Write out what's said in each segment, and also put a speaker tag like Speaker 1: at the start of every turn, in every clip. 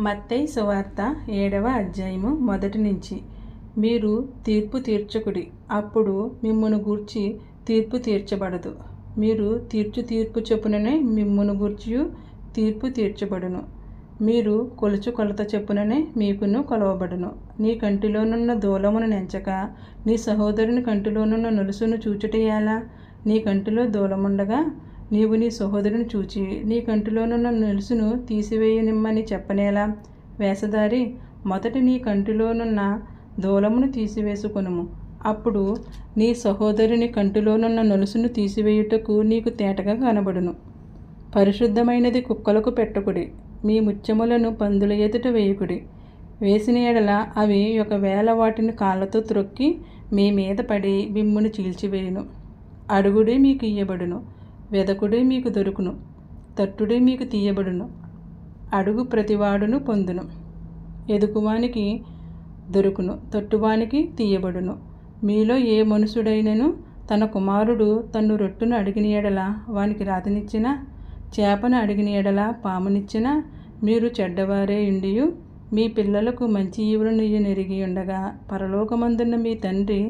Speaker 1: మత్తయి సువార్త 7వ అధ్యాయము మొదటి నుంచి. మీరు తీర్పు తీర్చకుడి, అప్పుడు మిమ్మును గూర్చి తీర్పు తీర్చబడదు. మీరు తీర్పు చొప్పుననే మిమ్మును గూర్చియు తీర్పు తీర్చబడును. మీరు కొలుచు కొలత చొప్పుననే మీకును కొలవబడును. నీ కంటిలోనున్న దూలమును నెంచక నీ సహోదరుని కంటిలోనున్న నొలుసును చూచుట ఎలా? నీ కంటిలో దూలముండగా నీవు నీ సహోదరుని చూచి నీ కంటిలోనున్న నొలుసును తీసివేయనిమ్మని చెప్పనేలా? వేషధారి, మొదట నీ కంటిలోనున్న దూలమును తీసివేసుకొనుము, అప్పుడు నీ సహోదరుని కంటిలోనున్న నొలుసును తీసివేయుటకు నీకు తేటగా కనబడును. పరిశుద్ధమైనది కుక్కలకు పెట్టకుడి, మీ ముత్యములను పందుల ఎదుట వేయకుడి. వేసిన ఎడల అవి ఒకవేళ వాటిని కాళ్ళతో త్రొక్కి మీ మీద పడి మిమ్మును చీల్చివేయును. అడుగుడి, మీకు ఇయ్యబడును. వెదకుడి, మీకు దొరుకును. తట్టుడి, మీకు తీయబడును. అడుగు ప్రతివాడును పొందును. ఎదుకువానికి దొరుకును, తట్టువానికి తీయబడును. మీలో ఏ మనుషుడైనను తన కుమారుడు తన్ను రొట్టును అడిగిన ఎడల వానికి రాతనిచ్చినా, చేపను అడిగిన ఎడల పామునిచ్చినా, మీరు చెడ్డవారే ఉండియు మీ పిల్లలకు మంచి ఈవులను నెరిగి ఉండగా పరలోకమందున్న మీ తండ్రి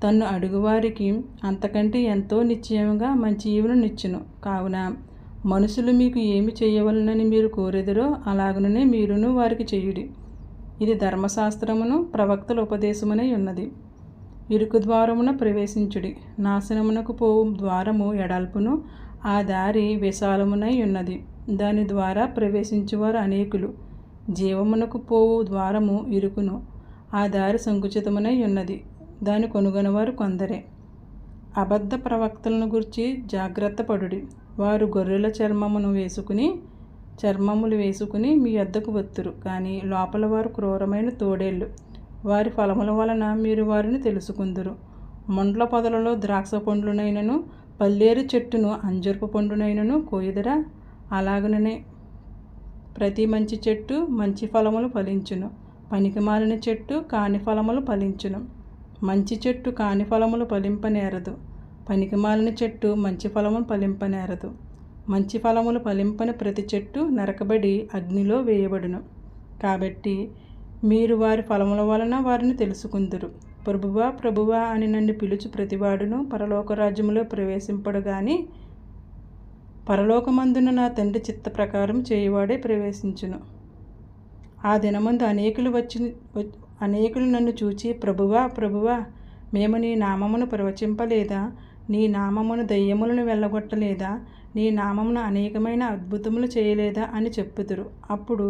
Speaker 1: తన్ను అడుగువారికి అంతకంటే ఎంతో నిశ్చయముగా మంచి ఈవులనిచ్చును. కావున మనుషులు మీకు ఏమి చేయవలనని మీరు కోరెదరో అలాగనే మీరును వారికి చేయుడి. ఇది ధర్మశాస్త్రమును ప్రవక్తల ఉపదేశమునై ఉన్నది. ఇరుకు ద్వారమున ప్రవేశించుడి. నాశనమునకు పోవు ద్వారము ఎడల్పును, ఆ దారి విశాలమునై ఉన్నది. దాని ద్వారా ప్రవేశించువారు అనేకులు. జీవమునకు పోవు ద్వారము ఇరుకును, ఆ దారి సంకుచితమునై ఉన్నది. దాని కొనుగొనవారు కొందరే. అబద్ధ ప్రవక్తలను గురించి జాగ్రత్త పడుడి. వారు గొర్రెల చర్మములు వేసుకుని మీ యొద్దకు వత్తురు, కానీ లోపల వారు క్రూరమైన తోడేళ్ళు. వారి ఫలముల వలన మీరు వారిని తెలుసుకుందురు. మొండ్ల పొదలలో ద్రాక్ష పండ్లునైనను పల్లేరు చెట్టును అంజూరపు పండునైనను కోయుదురా? అలాగనే ప్రతి మంచి చెట్టు మంచి ఫలములు ఫలించును, పనికిమాలిన చెట్టు కాని ఫలములు ఫలించును. మంచి చెట్టు కాని ఫలములు ఫలింపనేరదు, పనికిమాలిన చెట్టు మంచి ఫలములు ఫలింపనేరదు. మంచి ఫలములు ఫలింపని ప్రతి చెట్టు నరకబడి అగ్నిలో వేయబడును. కాబట్టి మీరు వారి ఫలముల వలన వారిని తెలుసుకుందురు. ప్రభువా, ప్రభువా అని నన్ను పిలుచు ప్రతివాడును పరలోక రాజ్యములో ప్రవేశింపడు గాని పరలోకమందున నా తండ్రి చిత్త ప్రకారం చేయువాడే ప్రవేశించును. ఆ దినమందు అనేకులు నన్ను చూచి, ప్రభువా, ప్రభువా, మేము నీ నామమును ప్రవచింపలేదా? నీ నామమును దయ్యములను వెళ్ళగొట్టలేదా? నీ నామమున అనేకమైన అద్భుతములు చేయలేదా అని చెప్పుదురు. అప్పుడు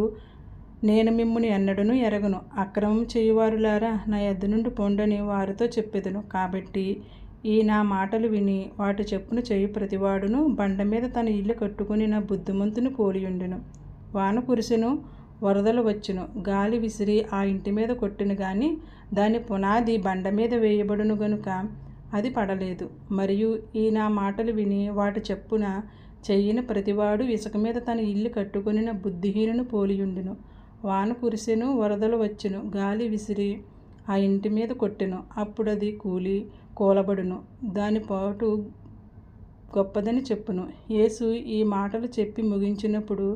Speaker 1: నేను మిమ్మును ఎన్నడూను ఎరగను, అక్రమం చేయువారులారా, నా యొద్ద నుండి పొండని వారితో చెప్పెదను. కాబట్టి ఈ నా మాటలు విని వాటి చెప్పున చేయు ప్రతివాడును బండ మీద తన ఇల్లు కట్టుకుని నా బుద్ధిమంతుని పోలియుండెను. వాన కురిసెను, వరదలు వచ్చును, గాలి విసిరి ఆ ఇంటి మీద కొట్టును గాని దాని పునాది బండ మీద వేయబడును గనుక అది పడలేదు. మరియు ఈ నా మాటలు విని వాటి చెప్పున చెయ్యని ప్రతివాడు ఇసుక మీద తన ఇల్లు కట్టుకుని నా బుద్ధిహీనుని పోలియుండును. వాన కురిసెను, వరదలు వచ్చును, గాలి విసిరి ఆ ఇంటి మీద కొట్టెను, అప్పుడు అది కూలబడును, దాని పాటు గొప్పదని చెప్పును. యేసు ఈ మాటలు చెప్పి ముగించినప్పుడు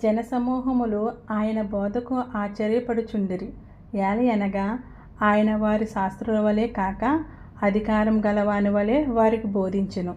Speaker 1: జనసమూహములు ఆయన బోధకు ఆశ్చర్యపడుచుండిరి. ఏలయనగా ఆయన వారి శాస్త్రుల వలె కాక అధికారం గలవాని వలె వారికి బోధించెను.